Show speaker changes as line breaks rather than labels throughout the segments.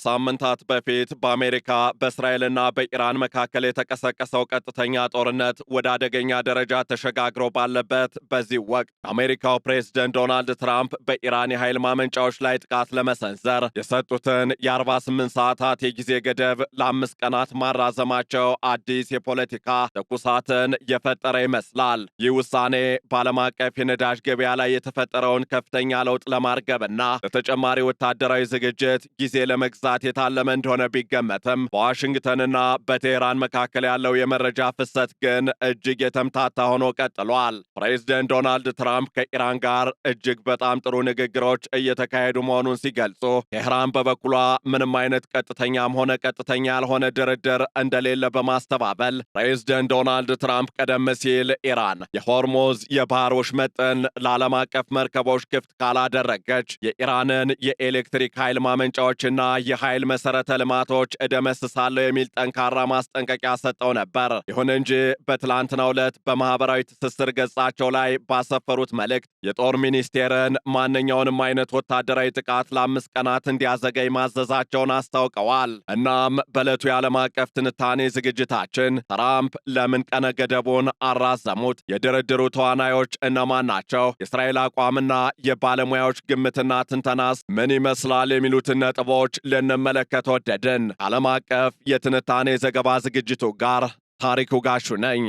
ከሳምንታት በፊት በአሜሪካ በእስራኤልና በኢራን መካከል የተቀሰቀሰው ቀጥተኛ ጦርነት ወደ አደገኛ ደረጃ ተሸጋግሮ ባለበት በዚህ ወቅት የአሜሪካው ፕሬዝደንት ዶናልድ ትራምፕ በኢራን የኃይል ማመንጫዎች ላይ ጥቃት ለመሰንዘር የሰጡትን የ48 ሰዓታት የጊዜ ገደብ ለ5 ቀናት ማራዘማቸው አዲስ የፖለቲካ ትኩሳትን የፈጠረ ይመስላል። ይህ ውሳኔ በዓለም አቀፍ የነዳጅ ገበያ ላይ የተፈጠረውን ከፍተኛ ለውጥ ለማርገብና ለተጨማሪ ወታደራዊ ዝግጅት ጊዜ ለመግዛት የታለመ እንደሆነ ቢገመትም በዋሽንግተንና በቴህራን መካከል ያለው የመረጃ ፍሰት ግን እጅግ የተምታታ ሆኖ ቀጥሏል። ፕሬዝደንት ዶናልድ ትራምፕ ከኢራን ጋር እጅግ በጣም ጥሩ ንግግሮች እየተካሄዱ መሆኑን ሲገልጹ፣ ቴህራን በበኩሏ ምንም አይነት ቀጥተኛም ሆነ ቀጥተኛ ያልሆነ ድርድር እንደሌለ በማስተባበል ፕሬዝደንት ዶናልድ ትራምፕ ቀደም ሲል ኢራን የሆርሙዝ የባህር ወሽመጥን ለዓለም አቀፍ መርከቦች ክፍት ካላደረገች የኢራንን የኤሌክትሪክ ኃይል ማመንጫዎችና የኃይል መሰረተ ልማቶች እደመስሳለሁ የሚል ጠንካራ ማስጠንቀቂያ ሰጠው ነበር። ይሁን እንጂ በትላንትናው ዕለት በማህበራዊ ትስስር ገጻቸው ላይ ባሰፈሩት መልእክት የጦር ሚኒስቴርን ማንኛውንም አይነት ወታደራዊ ጥቃት ለ5 ቀናት እንዲያዘገይ ማዘዛቸውን አስታውቀዋል። እናም በዕለቱ የዓለም አቀፍ ትንታኔ ዝግጅታችን ትራምፕ ለምን ቀነ ገደቡን አራዘሙት? የድርድሩ ተዋናዮች እነማን ናቸው? የእስራኤል አቋምና የባለሙያዎች ግምትና ትንተናስ ምን ይመስላል? የሚሉትን ነጥቦች ልንመለከት ወደድን። ዓለም አቀፍ የትንታኔ ዘገባ ዝግጅቱ ጋር ታሪኩ ጋሹ ነኝ።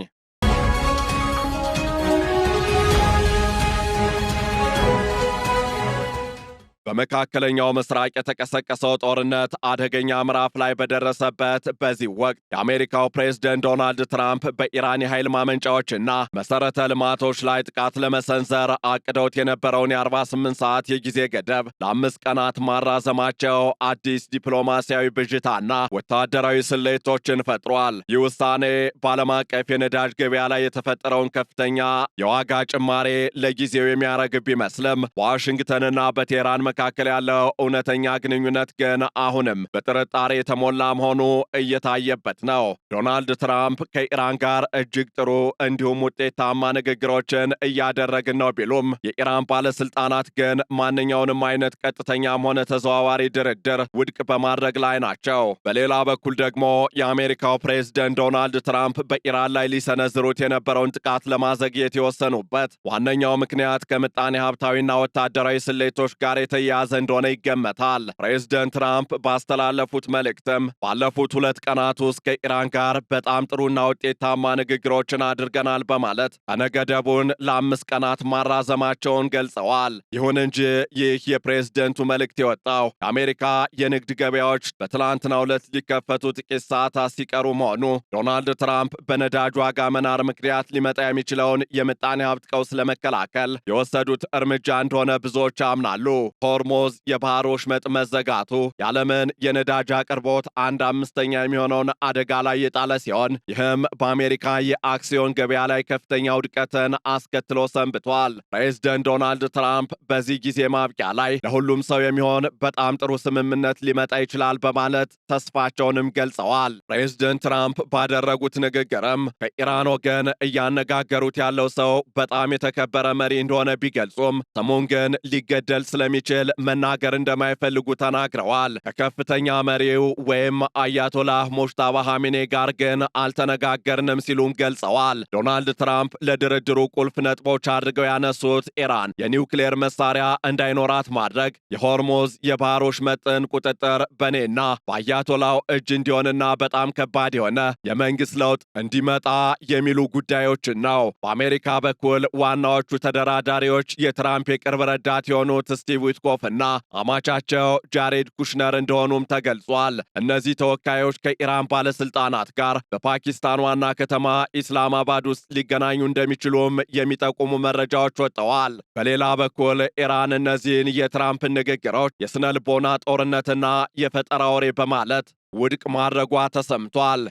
በመካከለኛው ምስራቅ የተቀሰቀሰው ጦርነት አደገኛ ምዕራፍ ላይ በደረሰበት በዚህ ወቅት የአሜሪካው ፕሬዝደንት ዶናልድ ትራምፕ በኢራን የኃይል ማመንጫዎችና መሰረተ ልማቶች ላይ ጥቃት ለመሰንዘር አቅደውት የነበረውን የ48 ሰዓት የጊዜ ገደብ ለ5 ቀናት ማራዘማቸው አዲስ ዲፕሎማሲያዊ ብዥታና ወታደራዊ ስሌቶችን ፈጥሯል። ይህ ውሳኔ በዓለም አቀፍ የነዳጅ ገበያ ላይ የተፈጠረውን ከፍተኛ የዋጋ ጭማሬ ለጊዜው የሚያረግ ቢመስልም በዋሽንግተንና በቴህራን መካከል ያለው እውነተኛ ግንኙነት ግን አሁንም በጥርጣሬ የተሞላ መሆኑ እየታየበት ነው። ዶናልድ ትራምፕ ከኢራን ጋር እጅግ ጥሩ እንዲሁም ውጤታማ ንግግሮችን እያደረግን ነው ቢሉም የኢራን ባለስልጣናት ግን ማንኛውንም አይነት ቀጥተኛም ሆነ ተዘዋዋሪ ድርድር ውድቅ በማድረግ ላይ ናቸው። በሌላ በኩል ደግሞ የአሜሪካው ፕሬዝደንት ዶናልድ ትራምፕ በኢራን ላይ ሊሰነዝሩት የነበረውን ጥቃት ለማዘግየት የወሰኑበት ዋነኛው ምክንያት ከምጣኔ ሀብታዊና ወታደራዊ ስሌቶች ጋር ያዘ እንደሆነ ይገመታል። ፕሬዝደንት ትራምፕ ባስተላለፉት መልእክትም ባለፉት 2 ቀናት ውስጥ ከኢራን ጋር በጣም ጥሩና ውጤታማ ንግግሮችን አድርገናል በማለት ቀነገደቡን ለ5 ቀናት ማራዘማቸውን ገልጸዋል። ይሁን እንጂ ይህ የፕሬዝደንቱ መልእክት የወጣው የአሜሪካ የንግድ ገበያዎች በትላንትናው ዕለት ሊከፈቱ ጥቂት ሰዓታት ሲቀሩ መሆኑ ዶናልድ ትራምፕ በነዳጅ ዋጋ መናር ምክንያት ሊመጣ የሚችለውን የምጣኔ ሀብት ቀውስ ለመከላከል የወሰዱት እርምጃ እንደሆነ ብዙዎች ያምናሉ። ሆርሙዝ የባህር ወሽመጥ መዘጋቱ የዓለምን የነዳጅ አቅርቦት 1/5 የሚሆነውን አደጋ ላይ የጣለ ሲሆን ይህም በአሜሪካ የአክሲዮን ገበያ ላይ ከፍተኛ ውድቀትን አስከትሎ ሰንብቷል። ፕሬዝደንት ዶናልድ ትራምፕ በዚህ ጊዜ ማብቂያ ላይ ለሁሉም ሰው የሚሆን በጣም ጥሩ ስምምነት ሊመጣ ይችላል በማለት ተስፋቸውንም ገልጸዋል። ፕሬዝደንት ትራምፕ ባደረጉት ንግግርም ከኢራን ወገን እያነጋገሩት ያለው ሰው በጣም የተከበረ መሪ እንደሆነ ቢገልጹም ስሙን ግን ሊገደል ስለሚችል መናገር እንደማይፈልጉ ተናግረዋል። ከከፍተኛ መሪው ወይም አያቶላህ ሞጅታባ ኻሜኔ ጋር ግን አልተነጋገርንም ሲሉም ገልጸዋል። ዶናልድ ትራምፕ ለድርድሩ ቁልፍ ነጥቦች አድርገው ያነሱት ኢራን የኒውክሌር መሳሪያ እንዳይኖራት ማድረግ፣ የሆርሙዝ የባህር ወሽመጥን ቁጥጥር በኔና በአያቶላው እጅ እንዲሆንና በጣም ከባድ የሆነ የመንግስት ለውጥ እንዲመጣ የሚሉ ጉዳዮችን ነው። በአሜሪካ በኩል ዋናዎቹ ተደራዳሪዎች የትራምፕ የቅርብ ረዳት የሆኑት ስቲቭ ዊትኮፍ እና አማቻቸው ጃሬድ ኩሽነር እንደሆኑም ተገልጿል። እነዚህ ተወካዮች ከኢራን ባለስልጣናት ጋር በፓኪስታን ዋና ከተማ ኢስላማባድ ውስጥ ሊገናኙ እንደሚችሉም የሚጠቁሙ መረጃዎች ወጥተዋል። በሌላ በኩል ኢራን እነዚህን የትራምፕን ንግግሮች የስነ ልቦና ጦርነትና የፈጠራ ወሬ በማለት ውድቅ ማድረጓ ተሰምቷል።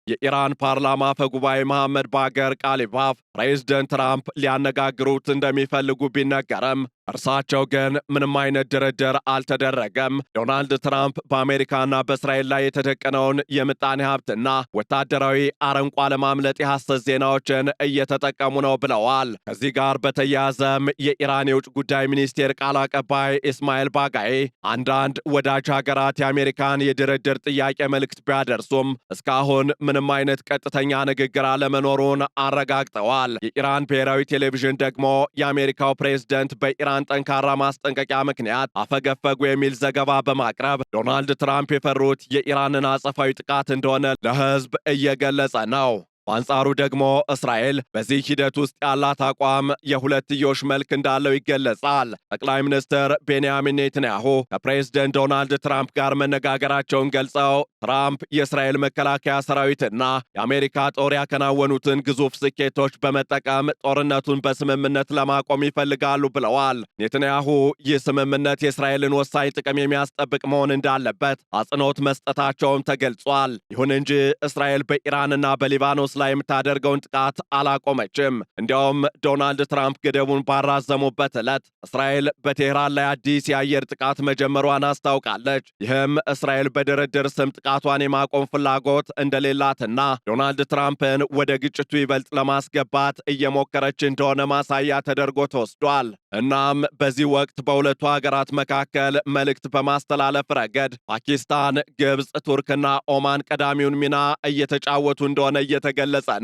የኢራን ፓርላማ አፈ ጉባኤ መሐመድ ባገር ቃሊባፍ ፕሬዝደንት ትራምፕ ሊያነጋግሩት እንደሚፈልጉ ቢነገርም እርሳቸው ግን ምንም አይነት ድርድር አልተደረገም። ዶናልድ ትራምፕ በአሜሪካና በእስራኤል ላይ የተደቀነውን የምጣኔ ሀብትና ወታደራዊ አረንቋ ለማምለጥ የሐሰት ዜናዎችን እየተጠቀሙ ነው ብለዋል። ከዚህ ጋር በተያያዘም የኢራን የውጭ ጉዳይ ሚኒስቴር ቃል አቀባይ ኢስማኤል ባጋይ አንዳንድ ወዳጅ ሀገራት የአሜሪካን የድርድር ጥያቄ መልእክት ቢያደርሱም እስካሁን ምንም አይነት ቀጥተኛ ንግግር አለመኖሩን አረጋግጠዋል። የኢራን ብሔራዊ ቴሌቪዥን ደግሞ የአሜሪካው ፕሬዝደንት በኢራን ጠንካራ ማስጠንቀቂያ ምክንያት አፈገፈጉ የሚል ዘገባ በማቅረብ ዶናልድ ትራምፕ የፈሩት የኢራንን አጸፋዊ ጥቃት እንደሆነ ለሕዝብ እየገለጸ ነው። በአንጻሩ ደግሞ እስራኤል በዚህ ሂደት ውስጥ ያላት አቋም የሁለትዮሽ መልክ እንዳለው ይገለጻል። ጠቅላይ ሚኒስትር ቤንያሚን ኔትንያሁ ከፕሬዝደንት ዶናልድ ትራምፕ ጋር መነጋገራቸውን ገልጸው ትራምፕ የእስራኤል መከላከያ ሰራዊትና የአሜሪካ ጦር ያከናወኑትን ግዙፍ ስኬቶች በመጠቀም ጦርነቱን በስምምነት ለማቆም ይፈልጋሉ ብለዋል። ኔትንያሁ ይህ ስምምነት የእስራኤልን ወሳኝ ጥቅም የሚያስጠብቅ መሆን እንዳለበት አጽንኦት መስጠታቸውም ተገልጿል። ይሁን እንጂ እስራኤል በኢራንና በሊባኖስ ላይ የምታደርገውን ጥቃት አላቆመችም። እንዲያውም ዶናልድ ትራምፕ ገደቡን ባራዘሙበት ዕለት እስራኤል በቴህራን ላይ አዲስ የአየር ጥቃት መጀመሯን አስታውቃለች። ይህም እስራኤል በድርድር ስም ጥቃቷን የማቆም ፍላጎት እንደሌላትና ዶናልድ ትራምፕን ወደ ግጭቱ ይበልጥ ለማስገባት እየሞከረች እንደሆነ ማሳያ ተደርጎ ተወስዷል። እናም በዚህ ወቅት በሁለቱ ሀገራት መካከል መልእክት በማስተላለፍ ረገድ ፓኪስታን፣ ግብፅ፣ ቱርክና ኦማን ቀዳሚውን ሚና እየተጫወቱ እንደሆነ እየተገለጸ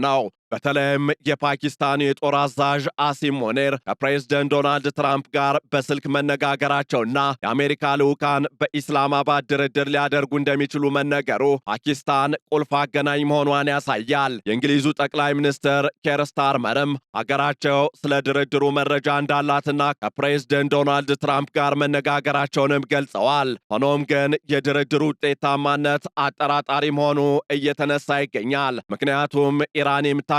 ነው። በተለይም የፓኪስታን የጦር አዛዥ አሲም ሞኔር ከፕሬዝደንት ዶናልድ ትራምፕ ጋር በስልክ መነጋገራቸውና የአሜሪካ ልዑካን በኢስላማባድ ድርድር ሊያደርጉ እንደሚችሉ መነገሩ ፓኪስታን ቁልፍ አገናኝ መሆኗን ያሳያል። የእንግሊዙ ጠቅላይ ሚኒስትር ኬር ስታርመርም አገራቸው ስለ ድርድሩ መረጃ እንዳላትና ከፕሬዝደንት ዶናልድ ትራምፕ ጋር መነጋገራቸውንም ገልጸዋል። ሆኖም ግን የድርድሩ ውጤታማነት አጠራጣሪ መሆኑ እየተነሳ ይገኛል። ምክንያቱም ኢራን የምታቀርባቸው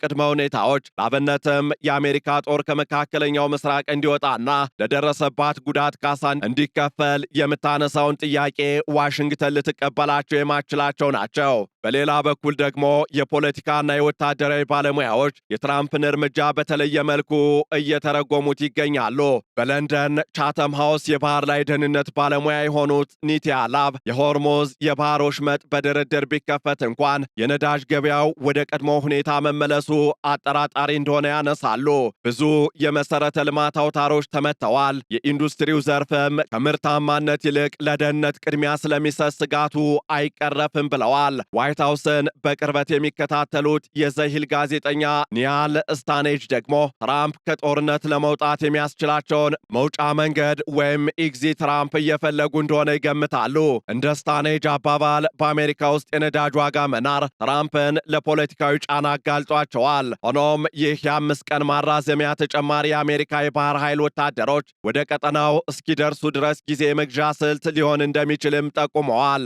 ቅድመ ሁኔታዎች ለአብነትም የአሜሪካ ጦር ከመካከለኛው ምስራቅ እንዲወጣና ለደረሰባት ጉዳት ካሳ እንዲከፈል የምታነሳውን ጥያቄ ዋሽንግተን ልትቀበላቸው የማትችላቸው ናቸው። በሌላ በኩል ደግሞ የፖለቲካና የወታደራዊ ባለሙያዎች የትራምፕን እርምጃ በተለየ መልኩ እየተረጎሙት ይገኛሉ። በለንደን ቻተም ሃውስ የባህር ላይ ደህንነት ባለሙያ የሆኑት ኒቲያ ላቭ የሆርሙዝ የባህር ወሽመጥ በድርድር ቢከፈት እንኳን የነዳጅ ገበያው ወደ ቀድሞ ሁኔታ መመለሱ አጠራጣሪ እንደሆነ ያነሳሉ። ብዙ የመሰረተ ልማት አውታሮች ተመተዋል። የኢንዱስትሪው ዘርፍም ከምርታማነት ይልቅ ለደህንነት ቅድሚያ ስለሚሰጥ ስጋቱ አይቀረፍም ብለዋል። ዋይት ሃውስን በቅርበት የሚከታተሉት የዘሂል ጋዜጠኛ ኒያል ስታኔጅ ደግሞ ትራምፕ ከጦርነት ለመውጣት የሚያስችላቸውን መውጫ መንገድ ወይም ኤግዚት ትራምፕ እየፈለጉ እንደሆነ ይገምታሉ። እንደ ስታኔጅ አባባል በአሜሪካ ውስጥ የነዳጅ ዋጋ መናር ትራምፕን ለፖለቲካዊ ጫና አጋልጧቸዋል። ሆኖም ይህ የ5 ቀን ማራዘሚያ ተጨማሪ የአሜሪካ የባህር ኃይል ወታደሮች ወደ ቀጠናው እስኪደርሱ ድረስ ጊዜ የመግዣ ስልት ሊሆን እንደሚችልም ጠቁመዋል።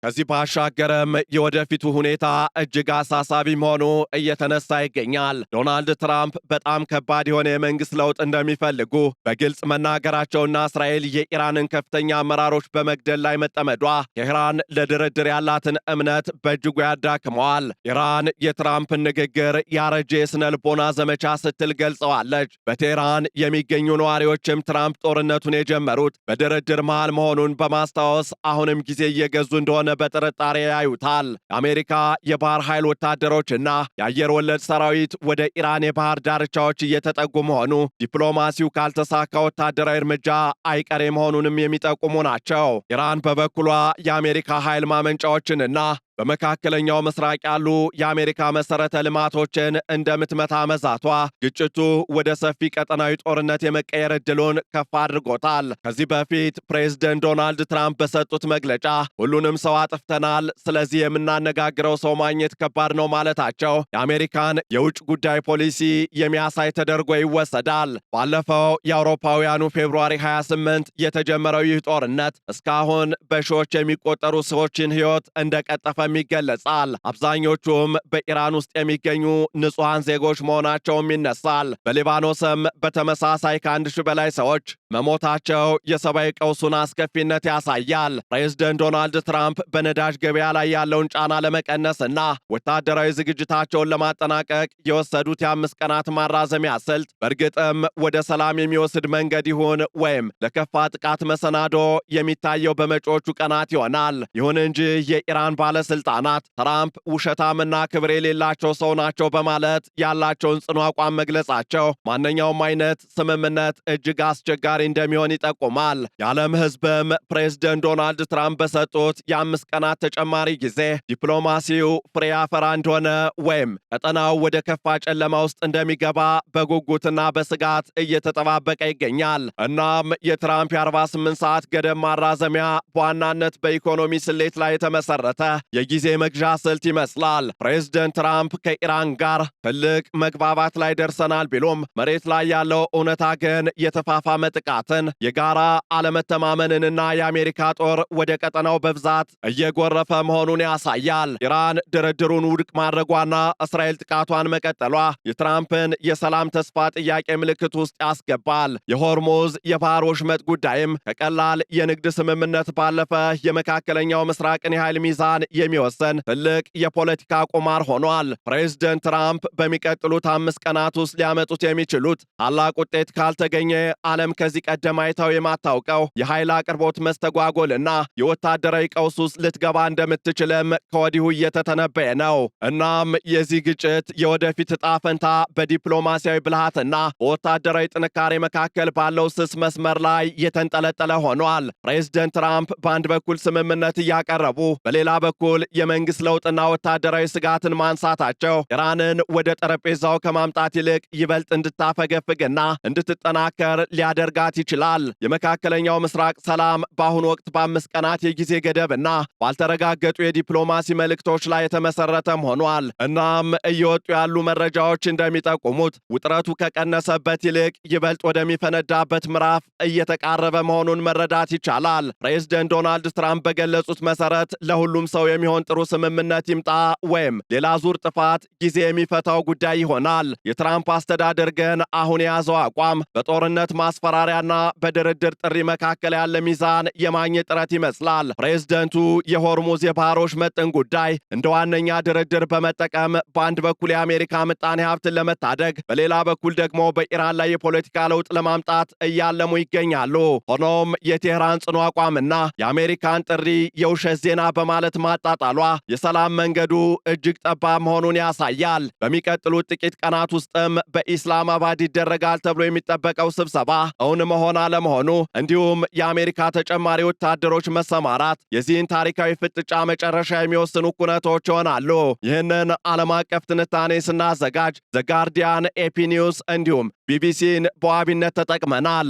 ከዚህ ባሻገርም የወደፊቱ ሁኔታ እጅግ አሳሳቢ መሆኑ እየተነሳ ይገኛል። ዶናልድ ትራምፕ በጣም ከባድ የሆነ የመንግሥት ለውጥ እንደሚፈልጉ በግልጽ መናገራቸውና እስራኤል የኢራንን ከፍተኛ አመራሮች በመግደል ላይ መጠመዷ ቴህራን ለድርድር ያላትን እምነት በእጅጉ ያዳክመዋል። ኢራን የትራምፕን ንግግር ያረጀ የሥነ ልቦና ዘመቻ ስትል ገልጸዋለች። በቴህራን የሚገኙ ነዋሪዎችም ትራምፕ ጦርነቱን የጀመሩት በድርድር መሃል መሆኑን በማስታወስ አሁንም ጊዜ እየገዙ እንደሆነ በጥርጣሬ ያዩታል። የአሜሪካ የባህር ኃይል ወታደሮችና የአየር ወለድ ሰራዊት ወደ ኢራን የባህር ዳርቻዎች እየተጠጉ መሆኑ ዲፕሎማሲው ካልተሳካ ወታደራዊ እርምጃ አይቀሬ መሆኑንም የሚጠቁሙ ናቸው። ኢራን በበኩሏ የአሜሪካ ኃይል ማመንጫዎችንና በመካከለኛው ምስራቅ ያሉ የአሜሪካ መሠረተ ልማቶችን እንደምትመታ መዛቷ ግጭቱ ወደ ሰፊ ቀጠናዊ ጦርነት የመቀየር ዕድሉን ከፍ አድርጎታል። ከዚህ በፊት ፕሬዝደንት ዶናልድ ትራምፕ በሰጡት መግለጫ ሁሉንም ሰው አጥፍተናል፣ ስለዚህ የምናነጋግረው ሰው ማግኘት ከባድ ነው ማለታቸው የአሜሪካን የውጭ ጉዳይ ፖሊሲ የሚያሳይ ተደርጎ ይወሰዳል። ባለፈው የአውሮፓውያኑ ፌብሩዋሪ 28 የተጀመረው ይህ ጦርነት እስካሁን በሺዎች የሚቆጠሩ ሰዎችን ሕይወት እንደቀጠፈ እንዳለፈም ይገለጻል። አብዛኞቹም በኢራን ውስጥ የሚገኙ ንጹሐን ዜጎች መሆናቸውም ይነሳል። በሊባኖስም በተመሳሳይ ከ1000 በላይ ሰዎች መሞታቸው የሰብአዊ ቀውሱን አስከፊነት ያሳያል። ፕሬዝደንት ዶናልድ ትራምፕ በነዳጅ ገበያ ላይ ያለውን ጫና ለመቀነስና ወታደራዊ ዝግጅታቸውን ለማጠናቀቅ የወሰዱት የ5 ቀናት ማራዘሚያ ስልት በእርግጥም ወደ ሰላም የሚወስድ መንገድ ይሁን ወይም ለከፋ ጥቃት መሰናዶ የሚታየው በመጪዎቹ ቀናት ይሆናል። ይሁን እንጂ የኢራን ባለስልጣናት ትራምፕ ውሸታምና ክብር የሌላቸው ሰው ናቸው በማለት ያላቸውን ጽኑ አቋም መግለጻቸው ማንኛውም አይነት ስምምነት እጅግ አስቸጋሪ እንደሚሆን ይጠቁማል። የዓለም ሕዝብም ፕሬዝደንት ዶናልድ ትራምፕ በሰጡት የ5 ቀናት ተጨማሪ ጊዜ ዲፕሎማሲው ፍሬ ያፈራ እንደሆነ ወይም ቀጠናው ወደ ከፋ ጨለማ ውስጥ እንደሚገባ በጉጉትና በስጋት እየተጠባበቀ ይገኛል። እናም የትራምፕ የ48 ሰዓት ገደብ ማራዘሚያ በዋናነት በኢኮኖሚ ስሌት ላይ የተመሰረተ የጊዜ መግዣ ስልት ይመስላል። ፕሬዝደንት ትራምፕ ከኢራን ጋር ትልቅ መግባባት ላይ ደርሰናል ቢሉም መሬት ላይ ያለው እውነታ ግን የተፋፋመ ጥቃትን፣ የጋራ አለመተማመንንና የአሜሪካ ጦር ወደ ቀጠናው በብዛት እየጎረፈ መሆኑን ያሳያል። ኢራን ድርድሩን ውድቅ ማድረጓና እስራኤል ጥቃቷን መቀጠሏ የትራምፕን የሰላም ተስፋ ጥያቄ ምልክት ውስጥ ያስገባል። የሆርሙዝ የባህር ወሽመጥ ጉዳይም ከቀላል የንግድ ስምምነት ባለፈ የመካከለኛው ምስራቅን የኃይል ሚዛን የሚወሰን ትልቅ የፖለቲካ ቁማር ሆኗል። ፕሬዝደንት ትራምፕ በሚቀጥሉት 5 ቀናት ውስጥ ሊያመጡት የሚችሉት ታላቅ ውጤት ካልተገኘ ዓለም ከዚህ ቀደም አይታው የማታውቀው የኃይል አቅርቦት መስተጓጎልና የወታደራዊ ቀውስ ውስጥ ልትገባ እንደምትችልም ከወዲሁ እየተተነበየ ነው። እናም የዚህ ግጭት የወደፊት ዕጣ ፈንታ በዲፕሎማሲያዊ ብልሃትና በወታደራዊ ጥንካሬ መካከል ባለው ስስ መስመር ላይ የተንጠለጠለ ሆኗል። ፕሬዝደንት ትራምፕ በአንድ በኩል ስምምነት እያቀረቡ፣ በሌላ በኩል የመንግሥት ለውጥና ወታደራዊ ስጋትን ማንሳታቸው ኢራንን ወደ ጠረጴዛው ከማምጣት ይልቅ ይበልጥ እንድታፈገፍግና እንድትጠናከር ሊያደርጋት ይችላል። የመካከለኛው ምስራቅ ሰላም በአሁኑ ወቅት በ5 ቀናት የጊዜ ገደብና ባልተረጋገጡ የዲፕሎማሲ መልእክቶች ላይ የተመሰረተም ሆኗል። እናም እየወጡ ያሉ መረጃዎች እንደሚጠቁሙት ውጥረቱ ከቀነሰበት ይልቅ ይበልጥ ወደሚፈነዳበት ምዕራፍ እየተቃረበ መሆኑን መረዳት ይቻላል። ፕሬዝደንት ዶናልድ ትራምፕ በገለጹት መሰረት ለሁሉም ሰው የሚሆን ጥሩ ስምምነት ይምጣ ወይም ሌላ ዙር ጥፋት ጊዜ የሚፈታው ጉዳይ ይሆናል። የትራምፕ አስተዳደር ግን አሁን የያዘው አቋም በጦርነት ማስፈራሪያና በድርድር ጥሪ መካከል ያለ ሚዛን የማግኘት ጥረት ይመስላል። ፕሬዝደንቱ የሆርሙዝ የባህር ወሽመጥን ጉዳይ እንደ ዋነኛ ድርድር በመጠቀም በአንድ በኩል የአሜሪካ ምጣኔ ሀብትን ለመታደግ፣ በሌላ በኩል ደግሞ በኢራን ላይ የፖለቲካ ለውጥ ለማምጣት እያለሙ ይገኛሉ። ሆኖም የቴህራን ጽኑ አቋምና የአሜሪካን ጥሪ የውሸት ዜና በማለት ማጣጣሏ የሰላም መንገዱ እጅግ ጠባብ መሆኑን ያሳያል። በሚቀጥሉት ጥቂት ቀናት ውስጥም በኢስላማባድ ይደረጋል ተብሎ የሚጠበቀው ስብሰባ እውን መሆን አለመሆኑ እንዲሁም የአሜሪካ ተጨማሪ ወታደሮች መሰማራት የዚህን ታሪካዊ ፍጥጫ መጨረሻ የሚወስኑ ኩነቶች ይሆናሉ። ይህንን ዓለም አቀፍ ትንታኔ ስናዘጋጅ ዘ ጋርዲያን፣ ኤፒ ኒውስ እንዲሁም ቢቢሲን በዋቢነት ተጠቅመናል።